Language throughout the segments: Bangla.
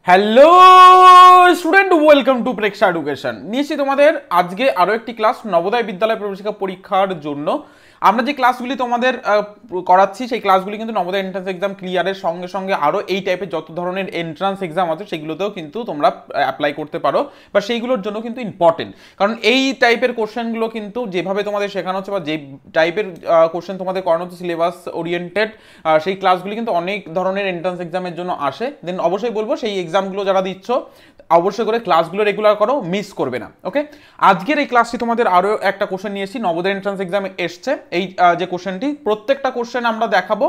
Hello student, welcome to Preksha education. নিয়েছি তোমাদের আজকে আরও একটি ক্লাস নবোদয় বিদ্যালয় প্রবেশিকা পরীক্ষার জন্য। আমরা যে ক্লাসগুলি তোমাদের করাচ্ছি সেই ক্লাসগুলি কিন্তু নবোদয় এন্ট্রান্স এক্সাম ক্লিয়ারের সঙ্গে সঙ্গে আরও এই টাইপের যত ধরনের এন্ট্রান্স এক্সাম আছে সেগুলোতেও কিন্তু তোমরা অ্যাপ্লাই করতে পারো, বা সেইগুলোর জন্য কিন্তু ইম্পর্টেন্ট। কারণ এই টাইপের কোশ্চেনগুলো কিন্তু যেভাবে তোমাদের শেখানো হচ্ছে বা যে টাইপের কোশ্চেন তোমাদের করানো হচ্ছে সিলেবাস ওরিয়েন্টেড, সেই ক্লাসগুলি কিন্তু অনেক ধরনের এন্ট্রান্স এক্সামের জন্য আসে। দেন অবশ্যই বলবো সেই এক্সামগুলো যারা দিচ্ছ অবশ্যই করে ক্লাসগুলো রেগুলার করো, মিস করবে না। ওকে, আজকের এই ক্লাসটি তোমাদের আরও একটা কোশ্চেন নিয়েছি, নবোদয় এন্ট্রান্স এক্সামে এসছে এই যে কোশ্চেনটি, প্রত্যেকটা কোশ্চেন আমরা দেখাবো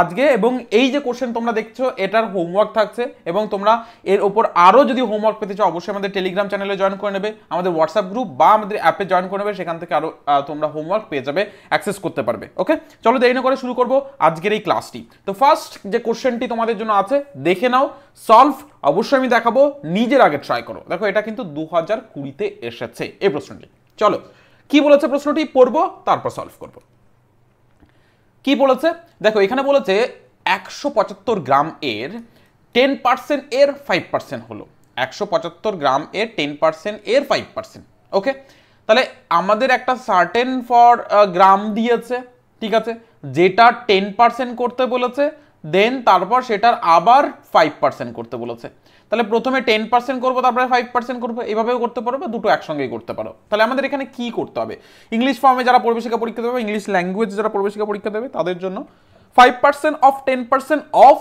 আজকে। এবং এই যে কোশ্চেন তোমরা দেখছো এটার হোমওয়ার্ক থাকছে, এবং তোমরা এর ওপর আরও যদি হোমওয়ার্ক পেতে চাও অবশ্যই আমাদের টেলিগ্রাম চ্যানেলে জয়েন করে নেবে, আমাদের হোয়াটসঅ্যাপ গ্রুপ বা আমাদের অ্যাপে জয়েন করে নেবে, সেখান থেকে আরও তোমরা হোমওয়ার্ক পেয়ে যাবে, অ্যাক্সেস করতে পারবে। ওকে, চলো দেরি না করে শুরু করবো আজকের এই ক্লাসটি। তো ফার্স্ট যে কোশ্চেনটি তোমাদের জন্য আছে দেখে নাও, সলভ অবশ্যই আমি দেখাবো, নিজের আগে ট্রাই করো। দেখো এটা কিন্তু 2020-তে এসেছে এই প্রশ্নটি। চলো কি বলেছে প্রশ্নটি পড়বো, তারপর সলভ করবো। কি বলেছে দেখো, এখানে বলেছে 175 গ্রাম এর 10% এর 5% হলো। 175 গ্রাম এর 10% এর 5%। ওকে, তাহলে আমাদের একটা সার্টেন ফর গ্রাম দিয়েছে, ঠিক আছে, যেটা 10% করতে বলেছে, দেন তারপর সেটার আবার 5% করতে বলেছে। তাহলে প্রথমে 10% করবো, তারপরে 5% করবো, এভাবেও করতে পারো বা দুটো একসঙ্গেই করতে পারো। তাহলে আমাদের এখানে কি করতে হবে, ইংলিশ ফর্মে যারা প্রবেশিকা পরীক্ষা দেবে, ইংলিশ ল্যাঙ্গুয়েজ যারা প্রবেশিকা পরীক্ষা দেবে তাদের জন্য 5% of 10% of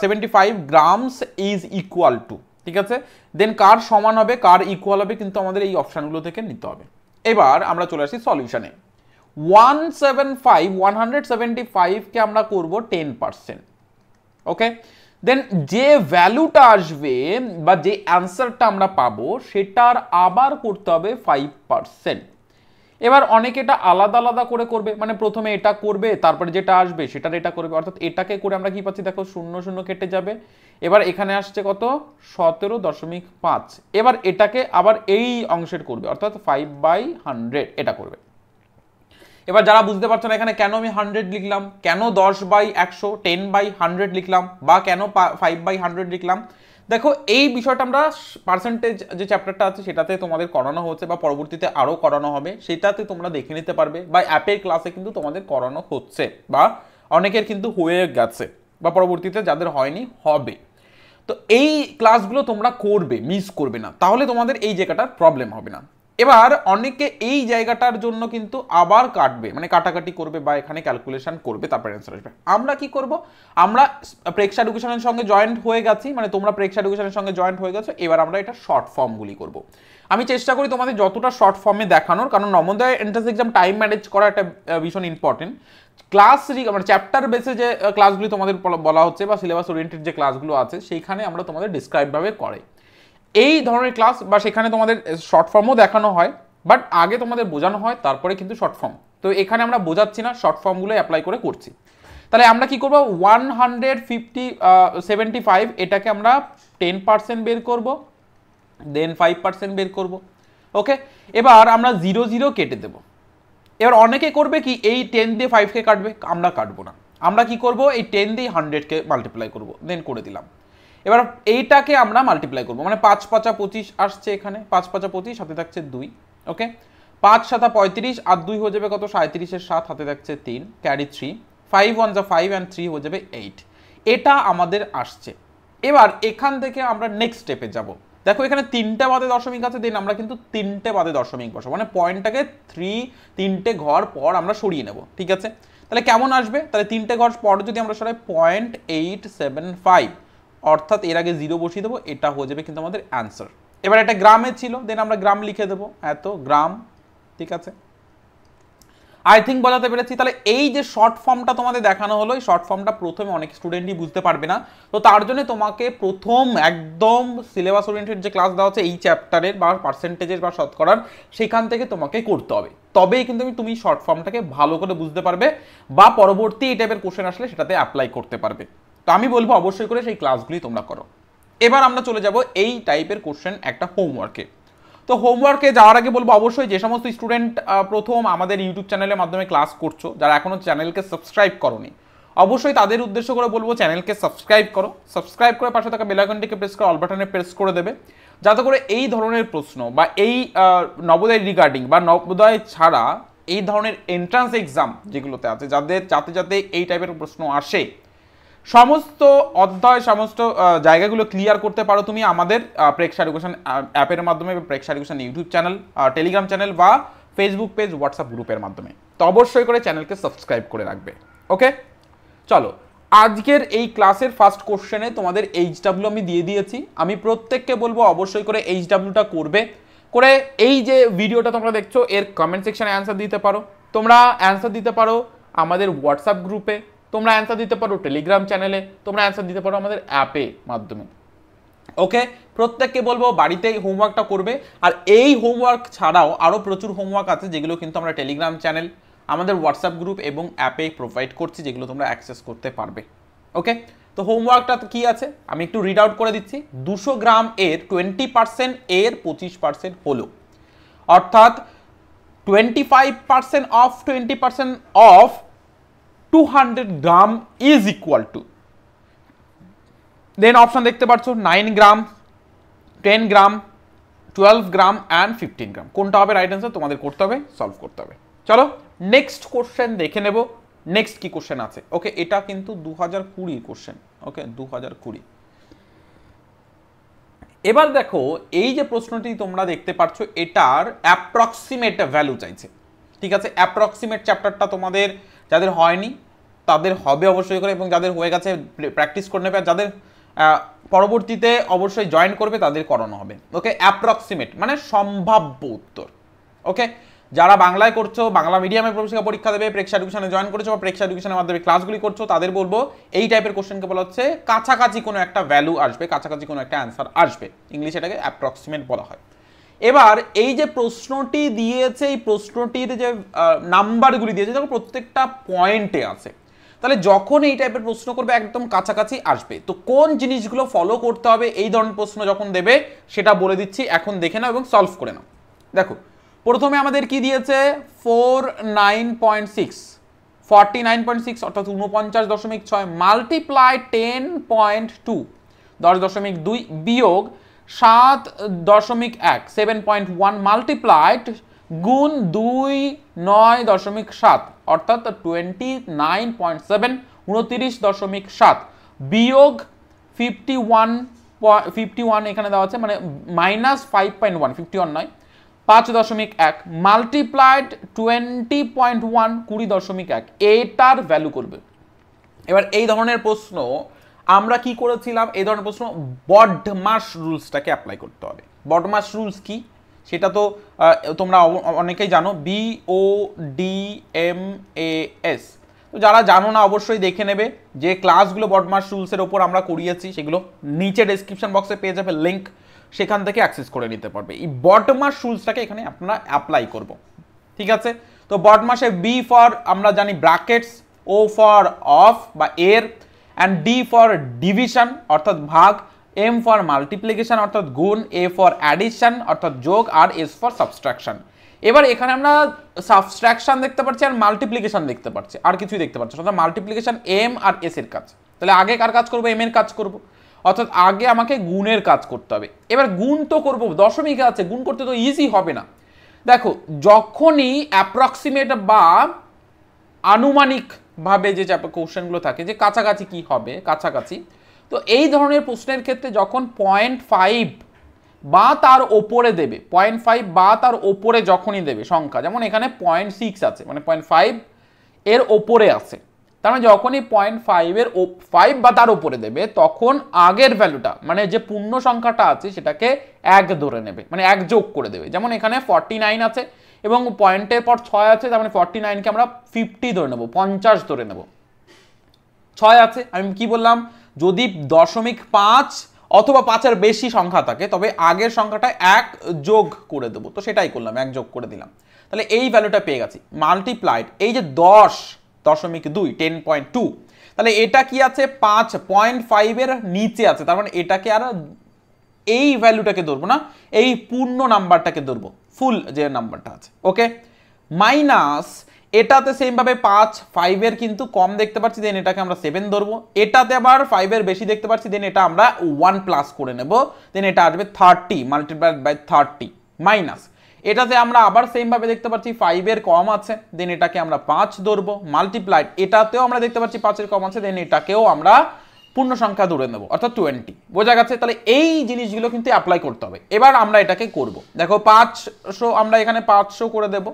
75 grams is equal two, ঠিক আছে, দেন কার সমান হবে কার ইকুয়াল হবে কিন্তু আমাদের এই অপশানগুলো থেকে নিতে হবে। এবার আমরা চলে আসি সলিউশনে। 175 কে আমরা করব 10%। ওকে, দেন যে ভ্যালুটা আসবে বা যে অ্যান্সারটা আমরা পাবো সেটার আবার করতে হবে 5%। এবার অনেকে এটা আলাদা আলাদা করে করবে, মানে প্রথমে এটা করবে তারপরে যেটা আসবে সেটার এটা করবে, অর্থাৎ এটাকে করে আমরা কি পাচ্ছি দেখো, 0 কেটে যাবে। এবার এখানে আসছে কত, 17.5। এবার এটাকে আবার এই অংশের করবে, অর্থাৎ 5/100 এটা করবে। এবার যারা বুঝতে পারছো না এখানে কেন আমি 100 লিখলাম, কেন 10/100 10/100 লিখলাম, বা কেন 5/100 লিখলাম, দেখো এই বিষয়টা আমরা পার্সেন্টেজ যে চ্যাপ্টারটা আছে সেটাতে তোমাদের করানো হচ্ছে বা পরবর্তীতে আরও করানো হবে, সেটাতে তোমরা দেখে নিতে পারবে, বা অ্যাপের ক্লাসে কিন্তু তোমাদের করানো হচ্ছে, বা অনেকের কিন্তু হয়ে গেছে, বা পরবর্তীতে যাদের হয়নি হবে। তো এই ক্লাসগুলো তোমরা করবে, মিস করবে না, তাহলে তোমাদের এই জায়গাটার প্রবলেম হবে না। এবার অনেকে এই জায়গাটার জন্য কিন্তু আবার কাটবে, মানে কাটাকাটি করবে বা এখানে ক্যালকুলেশন করবে, তারপর অ্যান্সার আসবে। আমরা কি করব, আমরা প্রেক্ষা এডুকেশনের সঙ্গে জয়েন্ট হয়ে গেছি, মানে তোমরা প্রেক্ষা এডুকেশনের সঙ্গে জয়েন্ট হয়ে গেছো, এবার আমরা এটা শর্ট ফর্মগুলি করব। আমি চেষ্টা করি তোমাদের যতটা শর্ট ফর্মে দেখানোর, কারণ Navodaya entrance exam time manage করা একটা ভীষণ ইম্পর্টেন্ট। ক্লাস মানে চ্যাপ্টার বেসে যে ক্লাসগুলি তোমাদের বলা হচ্ছে বা সিলেবাস ওরিয়েন্টেড যে ক্লাসগুলো আছে সেইখানে আমরা তোমাদের ডিসক্রাইবভাবে করে এই ধরনের ক্লাস, বা সেখানে তোমাদের শর্ট ফর্মও দেখানো হয়, বাট আগে তোমাদের বোঝানো হয় তারপরে কিন্তু শর্ট ফর্ম। তো এখানে আমরা বোঝাচ্ছি না, শর্ট ফর্মগুলো অ্যাপ্লাই করে করছি। তাহলে আমরা কি করব, 175 এটাকে আমরা 10% বের করব, দেন 5% বের করব। ওকে, এবার আমরা 0 কেটে দেব। এবার অনেকে করবে কি, এই 10 দিয়ে 5কে কাটবে, আমরা কাটবো না। আমরা কি করব, এই 10 দিয়ে 100কে মাল্টিপ্লাই করব, দেন করে দিলাম। এবার এইটাকে আমরা মাল্টিপ্লাই করবো, মানে 5×5 = 25 আসছে, এখানে 5×5 = 25, হাতে থাকছে 2। ওকে, 5×7 = 35, আর 2 হয়ে যাবে কত, 37-এর 7, হাতে থাকছে 3, ক্যারি 3, 5×1 = 5 and 3 হয়ে যাবে 8। এটা আমাদের আসছে। এবার এখান থেকে আমরা নেক্সট স্টেপে যাব। দেখো এখানে 3টে বাদে দশমিক আছে, দেন আমরা কিন্তু 3টে বাদে দশমিক বসাবো, মানে পয়েন্টটাকে 3টে ঘর পর আমরা সরিয়ে নেব, ঠিক আছে। তাহলে কেমন আসবে, তাহলে 3টে ঘর পর যদি আমরা সরাই 0.875, অর্থাৎ এর আগে 0 বসিয়ে দেবো, এটা হয়ে যাবে কিন্তু আমাদের অ্যান্সার। এবার এটা গ্রামে ছিল, দেন আমরা গ্রাম লিখে দেবো, এত গ্রাম, ঠিক আছে। আই থিঙ্ক বোঝাতে পেরেছি। তাহলে এই যে শর্ট ফর্মটা তোমাদের দেখানো হলো, এই শর্ট ফর্মটা প্রথমে অনেক স্টুডেন্টই বুঝতে পারবে না, তো তার জন্য তোমাকে প্রথম একদম সিলেবাস ওরিয়েন্টেড যে ক্লাস দেওয়া হচ্ছে এই চ্যাপ্টারের বা পার্সেন্টেজের বা শতকরার, সেখান থেকে তোমাকে করতে হবে, তবেই কিন্তু তুমি শর্ট ফর্মটাকে ভালো করে বুঝতে পারবে, বা পরবর্তী এই টাইপের কোশ্চেন আসলে সেটাতে অ্যাপ্লাই করতে পারবে। তো আমি বলবো অবশ্যই করে সেই ক্লাসগুলি তোমরা করো। এবার আমরা চলে যাব এই টাইপের কোশ্চেন একটা হোমওয়ার্কে। তো হোমওয়ার্কে যাওয়ার আগে বলবো অবশ্যই যে সমস্ত স্টুডেন্ট প্রথম আমাদের ইউটিউব চ্যানেলের মাধ্যমে ক্লাস করছো, যারা এখনো চ্যানেলকে সাবস্ক্রাইব করোনি, অবশ্যই তাদের উদ্দেশ্য করে বলবো চ্যানেলকে সাবস্ক্রাইব করো, সাবস্ক্রাইব করে পাশে থাকা বেল আইকনটিকে প্রেস করে অল বাটনে প্রেস করে দেবে, যাতে করে এই ধরনের প্রশ্ন বা এই নবোদয় রিগার্ডিং বা নবোদয় ছাড়া এই ধরনের এন্ট্রান্স এক্সাম যেগুলোতে আছে যাতে এই টাইপের প্রশ্ন আসে, সমস্ত অধ্যায় সমস্ত জায়গাগুলো ক্লিয়ার করতে পারো তুমি আমাদের প্রেক্ষা এডুকেশন অ্যাপের মাধ্যমে, Preksha education YouTube channel, Telegram channel বা ফেসবুক পেজ, হোয়াটসঅ্যাপ গ্রুপের মাধ্যমে। তো অবশ্যই করে চ্যানেলকে সাবস্ক্রাইব করে রাখবে। ওকে, চলো আজকের এই ক্লাসের ফার্স্ট কোশ্চেনে তোমাদের এইচডাব্লিউ আমি দিয়ে দিয়েছি। আমি প্রত্যেককে বলবো অবশ্যই করে এইচডাব্লিউটা করবে, করে এই যে ভিডিওটা তোমরা দেখছো এর কমেন্ট সেকশনে অ্যান্সার দিতে পারো, তোমরা অ্যান্সার দিতে পারো আমাদের হোয়াটসঅ্যাপ গ্রুপে, তোমরা অ্যান্সার দিতে পারো টেলিগ্রাম চ্যানেলে, তোমরা অ্যান্সার দিতে পারো আমাদের অ্যাপে মাধ্যমে। ওকে, প্রত্যেককে বলবো বাড়িতেই হোমওয়ার্কটা করবে। আর এই হোমওয়ার্ক ছাড়াও আরও প্রচুর হোমওয়ার্ক আছে যেগুলো কিন্তু আমরা টেলিগ্রাম চ্যানেল, আমাদের হোয়াটসঅ্যাপ গ্রুপ এবং অ্যাপে প্রোভাইড করছি, যেগুলো তোমরা অ্যাক্সেস করতে পারবে। ওকে, তো হোমওয়ার্কটা কি আছে আমি একটু রিড আউট করে দিচ্ছি। 200 গ্রাম এর 20% এর 25% হলো, অর্থাৎ 25% of 20% of 200 gram is equal to, then option দেখতে পাচ্ছ 9 গ্রাম, 10 গ্রাম, 12 গ্রাম অ্যান্ড 15 গ্রাম। কোনটা হবে রাইট অ্যান্সার তোমাদের করতে হবে, সলভ করতে হবে। চলো নেক্সট কোশ্চেন দেখে নেব, নেক্সট কি কোশ্চেন আছে। ওকে, এটা কিন্তু 2020 কোশ্চেন। ওকে, 2020। এবার দেখো এই যে প্রশ্নটি তোমরা দেখতে পাচ্ছ এটার অ্যাপ্রক্সিমেট ভ্যালু চাইছে। ঠিক আছে, অ্যাপ্রক্সিমেট চ্যাপ্টারটা তোমাদের যাদের হয়নি তাদের হবে অবশ্যই করে, এবং যাদের হয়ে গেছে প্র্যাকটিস করে নেবে, আর যাদের পরবর্তীতে অবশ্যই জয়েন করবে তাদের করানো হবে। ওকে, অ্যাপ্রক্সিমেট মানে সম্ভাব্য উত্তর। ওকে, যারা বাংলায় করছো, বাংলা মিডিয়ামে প্রবেশিকা পরীক্ষা দেবে, প্রেক্ষা এডুকেশনে জয়েন করেছো বা প্রেক্ষা এডুকেশনের মাধ্যমে ক্লাসগুলি করছো, তাদের বলবো এই টাইপের কোশ্চেনকে বলা হচ্ছে কাছাকাছি কোনো একটা ভ্যালু আসবে, কাছাকাছি কোনো একটা অ্যান্সার আসবে, ইংলিশে এটাকে অ্যাপ্রক্সিমেট বলা হয়। এবার এই যে প্রশ্নটি দিয়েছে, এই প্রশ্নটির যে নাম্বারগুলি দিয়েছে দেখো প্রত্যেকটা পয়েন্টে আছে, তাহলে যখন এই টাইপের প্রশ্ন করবে একদম কাছাকাছি আসবে। তো কোন জিনিসগুলো ফলো করতে হবে এই ধরনের প্রশ্ন যখন দেবে সেটা বলে দিচ্ছি, এখন দেখে নাও এবং সলভ করে নাও। দেখো প্রথমে আমাদের কি দিয়েছে 49.6, 49.6 অর্থাৎ 49.6 মাল্টিপ্লাই 10.2 10.2 বিয়োগ 7.1 7.1 মাল্টিপ্লাইড গুণ 2 9.7 অর্থাৎ 29.7 29.7 বিয়োগ 51 এখানে দেওয়া আছে মানে মাইনাস 5.1 51 নয় 5.1 মাল্টিপ্লাইড 20.1 20.1 এটার ভ্যালু করবে। এবার এই ধরনের প্রশ্ন আমরা কি করেছিলাম, এই ধরনের প্রশ্ন বডমাস রুলসটাকে অ্যাপ্লাই করতে হবে। বডমাস রুলস কি সেটা তো তোমরা অনেকেই জানো, BODMAS। তো যারা জানো না অবশ্যই দেখে নেবে, যে ক্লাসগুলো বডমাস রুলসের ওপর আমরা করিয়েছি সেগুলো নিচে ডেসক্রিপশন বক্সে পেয়ে যাবে লিঙ্ক, সেখান থেকে অ্যাক্সেস করে নিতে পারবে। এই বডমাস রুলসটাকে এখানে আমরা অ্যাপ্লাই করব। ঠিক আছে, তো বডমাসে বি ফর আমরা জানি ব্র্যাকেটস, ও ফর অফ বা এর, অ্যান্ড ডি ফর ডিভিশন অর্থাৎ ভাগ, এম ফর মাল্টিপ্লিকেশন অর্থাৎ গুণ, এ ফর অ্যাডিশন অর্থাৎ যোগ, আর এস ফর সাবস্ট্রাকশন। এবার এখানে আমরা সাবস্ট্রাকশন দেখতে পাচ্ছি আর মাল্টিপ্লিকেশন দেখতে পাচ্ছি, আর কিছুই দেখতে পাচ্ছি, অর্থাৎ মাল্টিপ্লিকেশন এম আর এস এর কাজ। তাহলে আগে কার কাজ করবো, এম এর কাজ করব, অর্থাৎ আগে আমাকে গুণের কাজ করতে হবে। এবার গুণ তো করবো, দশমিক আছে, গুণ করতে তো ইজি হবে না। দেখো যখনই অ্যাপ্রক্সিমেট বা আনুমানিক ভাবে যে কোশ্চেনগুলো থাকে যে কাছাকাছি কি হবে, কাছাকাছি, তো এই ধরনের প্রশ্নের ক্ষেত্রে যখন 0.5 বা তার ওপরে দেবে, 0.5 বা তার ওপরে যখনই দেবে সংখ্যা, যেমন এখানে 0.6 আছে মানে 0.5 এর ওপরে আছে, তার মানে যখনই 0.5 এর 5 বা তার উপরে দেবে তখন আগের ভ্যালুটা মানে যে পূর্ণ সংখ্যাটা আছে সেটাকে 1 ধরে নেবে, মানে 1 যোগ করে দেবে। যেমন এখানে 49 আছে এবং পয়েন্টের পর 6 আছে, তার মানে 49 কে আমরা 50 ধরে নেব, 50 ধরে নেব। 6 আছে, আমি কি বললাম, যদি 0.5 অথবা 5-এর বেশি সংখ্যা থাকে তবে আগের সংখ্যাটা 1 যোগ করে দেবো, তো সেটাই করলাম, 1 যোগ করে দিলাম। তাহলে এই ভ্যালুটা পেয়ে গেছি। মাল্টিপ্লাইড এই যে 10.2 10.2, তাহলে এটা কি আছে 5.5 এর নিচে আছে, তার মানে এটাকে আর এই ভ্যালুটাকে ধরবো না, এই পূর্ণ নাম্বারটাকে ধরবো, ফুল যে নাম্বারটা আছে। ওকে, মাইনাস এটাতে সেম ভাবে 5 5 এর কিন্তু কম দেখতে পাচ্ছি, দেন এটাকে আমরা 7 ধরবো। এটাতে আবার 5 এর বেশি দেখতে পাচ্ছি, দেন এটা আমরা 1 প্লাস করে নেব, দেন এটা আসবে 30 মাল্টিপ্লাইড বাই 30 মাইনাস। এটাতে আমরা আবার সেম ভাবে দেখতে পাচ্ছি 5 এর কম আছে, দেন এটাকে আমরা 5 ধরবো, মাল্টিপ্লাইড এটাতেও আমরা দেখতে পাচ্ছি 5 এর কম আছে, দেন এটাকেও আমরা পূর্ণ সংখ্যা ধরে নেব, অর্থাৎ 20। বোঝা গেছে? তাহলে এই জিনিসগুলো কিন্তু অ্যাপ্লাই করতে হবে। এবার আমরা এটাকে করব, দেখো 500 আমরা এখানে 500 করে দেব,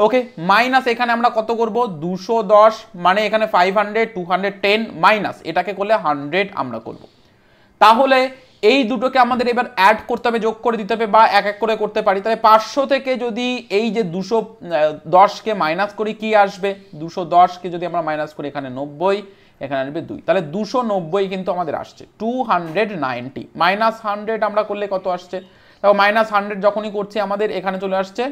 ওকে, মাইনাস এখানে আমরা কত করব 210, মানে এখানে 500 210 মাইনাস এটাকে করলে 100 আমরা করব। তাহলে এই দুটোকে আমাদের এবার অ্যাড করতে হবে, যোগ করে দিতে হবে, বা এক এক করে করতে পারি। তাহলে 500 থেকে যদি এই যে 210কে মাইনাস করি কি আসবে, 210কে যদি আমরা মাইনাস করি এখানে 90, এখানে আসবে 2, তাহলে 290 কিন্তু আমাদের আসছে। 290 মাইনাস 100 আমরা করলে কত আসছে, দেখো মাইনাস 100 যখনই করছি আমাদের এখানে চলে আসছে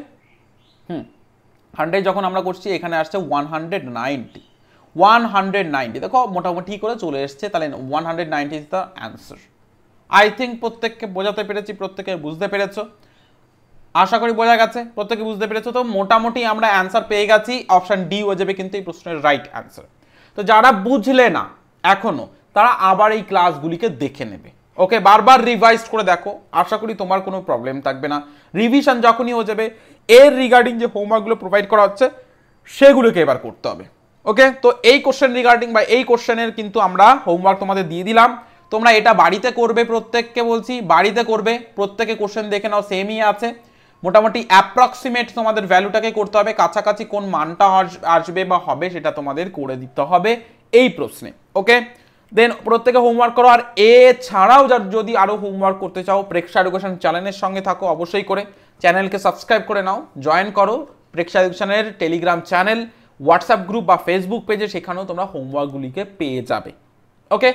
100 যখন আমরা করছি এখানে আসছে 190, দেখো মোটামুটি করে চলে এসছে। তাহলে 190 is the answer. I think প্রত্যেককে বোঝাতে পেরেছি, প্রত্যেকে বুঝতে পেরেছো, আশা করি বোঝা গেছে, প্রত্যেকে বুঝতে পেরেছো। তো মোটামুটি আমরা অ্যান্সার পেয়ে গেছি, অপশন ডি হয়ে যাবে কিন্তু এই প্রশ্নের রাইট অ্যান্সার। তো যারা বুঝলে না এখনো, তারা আবার এই ক্লাসগুলিকে দেখে নেবে, ওকে, বারবার রিভাইজ করে দেখো, আশা করি তোমার কোনো প্রবলেম থাকবে না। রিভিশন যখনই হয়ে যাবে, এর রিগার্ডিং যে হোমওয়ার্কগুলো প্রোভাইড করা হচ্ছে সেগুলোকে এবার করতে হবে, ওকে। তো এই কোশ্চেন রিগার্ডিং বা এই কোশ্চেনের কিন্তু আমরা হোমওয়ার্ক তোমাদের দিয়ে দিলাম, তোমরা এটা বাড়িতে করবে, প্রত্যেককে বলছি বাড়িতে করবে, প্রত্যেকে কোশ্চেন দেখে নাও, সেমই আছে, মোটামুটি অ্যাপ্রক্সিমেট তোমাদের ভ্যালুটাকে করতে হবে, কাছাকাছি কোন মানটা আসবে বা হবে সেটা তোমাদের করে দিতে হবে এই প্রশ্নে, ওকে। দেন প্রত্যেকে হোমওয়ার্ক করো। আর এছাড়াও যদি আরো হোমওয়ার্ক করতে চাও, প্রেক্ষা এডুকেশন চ্যানেলের সঙ্গে থাকো অবশ্যই করে, চ্যানেলকে সাবস্ক্রাইব করে নাও, জয়েন করো প্রেক্ষা এডুকেশনের টেলিগ্রাম চ্যানেল, হোয়াটসঅ্যাপ গ্রুপ বা ফেসবুক পেজে, সেখানেও তোমরা হোমওয়ার্কগুলিকে পেয়ে যাবে, ওকে।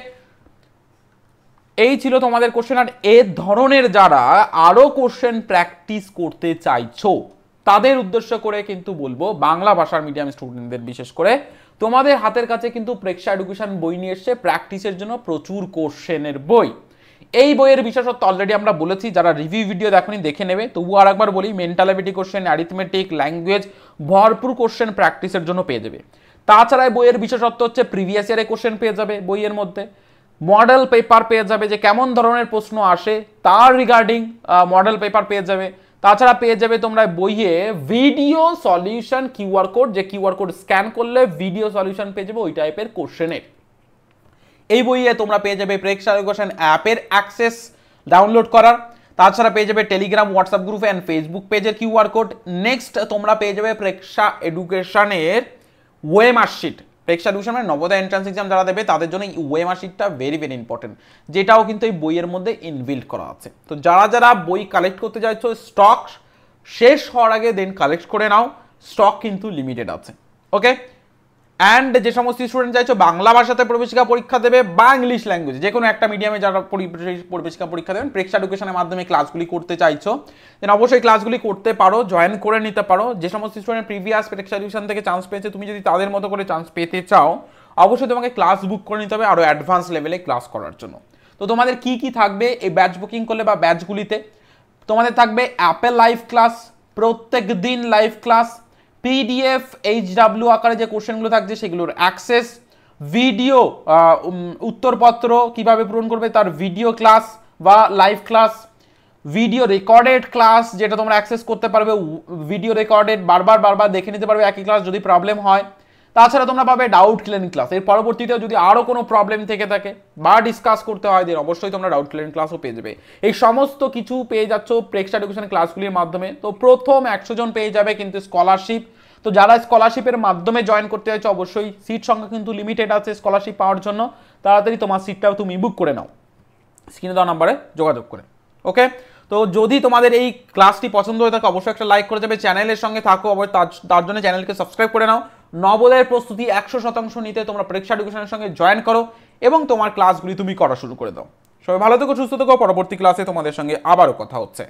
এই ছিল তোমাদের কোশ্চেন। আর এ ধরনের যারা আরো কোশ্চেন প্র্যাকটিস করতে চাইছো তাদের উদ্দেশ্য করে কিন্তু বলবো, বাংলা ভাষার মিডিয়াম স্টুডেন্টদের বিশেষ করে, তোমাদের হাতের কাছে কিন্তু প্রেক্ষা এডুকেশন বই নিয়ে এসছে প্র্যাকটিসের জন্য প্রচুর কোশ্চেনের বই। এই বইয়ের বিশেষত্ব অলরেডি আমরা বলেছি, যারা রিভিউ ভিডিও দেখনি দেখে নেবে, তবুও আর একবার বলি, mental ability question, arithmetic, language, ভরপুর কোশ্চেন প্র্যাকটিসের জন্য পেয়ে যাবে। তাছাড়া বইয়ের বিশেষত্ব হচ্ছে প্রিভিয়াস ইয়ারে কোশ্চেন পেয়ে যাবে বইয়ের মধ্যে, মডেল পেপার পেয়ে যাবে, যে কেমন ধরনের প্রশ্ন আসে তার রিগার্ডিং মডেল পেপার পেয়ে যাবে। তাছাড়া পেয়ে যাবে তোমরা বইয়ে ভিডিও সলিউশন কিউআর কোড, যে কিউআর কোড স্ক্যান করলে ভিডিও সলিউশন পেয়ে যাবে ওই টাইপের কোশ্চেনের। এই বইয়ে তোমরা পেয়ে যাবে প্রেক্ষা এডুকেশন অ্যাপের অ্যাক্সেস ডাউনলোড করার, তাছাড়া পেয়ে যাবে Telegram, WhatsApp group and Facebook পেজের কিউআর কোড। নেক্সট তোমরা পেয়ে যাবে প্রেক্ষা এডুকেশনের ওয়েমার শিট। প্রেক্ষা এডুকেশন মানে নবোদয় এন্ট্রান্স এক্সাম যারা দেবে তাদের জন্য এই ওয়েমার শিটটা ভেরি ভেরি ইম্পর্টেন্ট, যেটাও কিন্তু এই বইয়ের মধ্যে ইনবিল্ড করা আছে। তো যারা যারা বই কালেক্ট করতে চাইছো, স্টক শেষ হওয়ার আগে দেন কালেক্ট করে নাও, স্টক কিন্তু লিমিটেড আছে, ওকে। অ্যান্ড যে সমস্ত স্টুডেন্ট চাইছো বাংলা ভাষাতে প্রবেশিকা পরীক্ষা দেবে বা ইংলিশ ল্যাঙ্গুয়েজ, যে কোনো একটা মিডিয়ামে যারা প্রবেশিকা পরীক্ষা দেবেন, প্রেক্ষা এডুকেশনের মাধ্যমে ক্লাসগুলি করতে চাইছো, দেন অবশ্যই ক্লাসগুলি করতে পারো, জয়েন করে নিতে পারো। যে সমস্ত স্টুডেন্ট প্রিভিয়াস প্রেক্ষা এডুকেশন থেকে চান্স পেয়েছে, তুমি যদি তাদের মতো করে চান্স পেতে চাও, অবশ্যই তোমাকে ক্লাস বুক করে নিতে হবে আরও অ্যাডভান্স লেভেলে ক্লাস করার জন্য। তো তোমাদের কি কি থাকবে এই ব্যাচ বুকিং করলে বা ব্যাচগুলিতে, তোমাদের থাকবে অ্যাপে লাইভ ক্লাস, প্রত্যেক দিন লাইভ ক্লাস, পিডিএফ এইচডাব্লিউ আকারে যে কোশ্চেনগুলো থাকছে সেগুলোর অ্যাক্সেস, ভিডিও উত্তরপত্র কিভাবে পূরণ করবে তার ভিডিও ক্লাস বা live class, video recorded class যেটা তোমরা অ্যাক্সেস করতে পারবে, ভিডিও রেকর্ডেড বারবার দেখে নিতে পারবে একই ক্লাস যদি প্রবলেম হয়। তাছাড়া তোমরা পাবে ডাউট ক্লিয়ারিং ক্লাস, এর পরবর্তীতেও যদি আরও কোনো প্রবলেম থেকে থাকে বা ডিসকাস করতে হয় দেন অবশ্যই তোমরা ডাউট ক্লিয়ারিং ক্লাসও পেয়ে যাবে। এই সমস্ত কিছু পেয়ে যাচ্ছ প্রেক্ষা এডুকেশন ক্লাসগুলির মাধ্যমে। তো প্রথম 100 জন পেয়ে যাবে কিন্তু স্কলারশিপ। তো যারা স্কলারশিপের মাধ্যমে জয়েন করতে চাইছো, অবশ্যই সিট সংখ্যা কিন্তু লিমিটেড আছে স্কলারশিপ পাওয়ার জন্য, তাড়াতাড়ি তোমার সিটটাও তুমি বুক করে নাও স্ক্রিনে দেওয়া নাম্বারে যোগাযোগ করে, ওকে। তো যদি তোমাদের এই ক্লাসটি পছন্দ হয়ে থাকে অবশ্যই একটা লাইক করে যাবে, চ্যানেলের সঙ্গে থাকো তার জন্য চ্যানেলকে সাবস্ক্রাইব করে নাও। নবোদয়ের প্রস্তুতি 100% নিতে তোমরা প্রেক্ষা এডুকেশনের সঙ্গে জয়েন করো এবং তোমার ক্লাসগুলি তুমি করা শুরু করে দাও। সবাই ভালো থেকো, সুস্থ থেকো, পরবর্তী ক্লাসে তোমাদের সঙ্গে আবারও কথা হচ্ছে।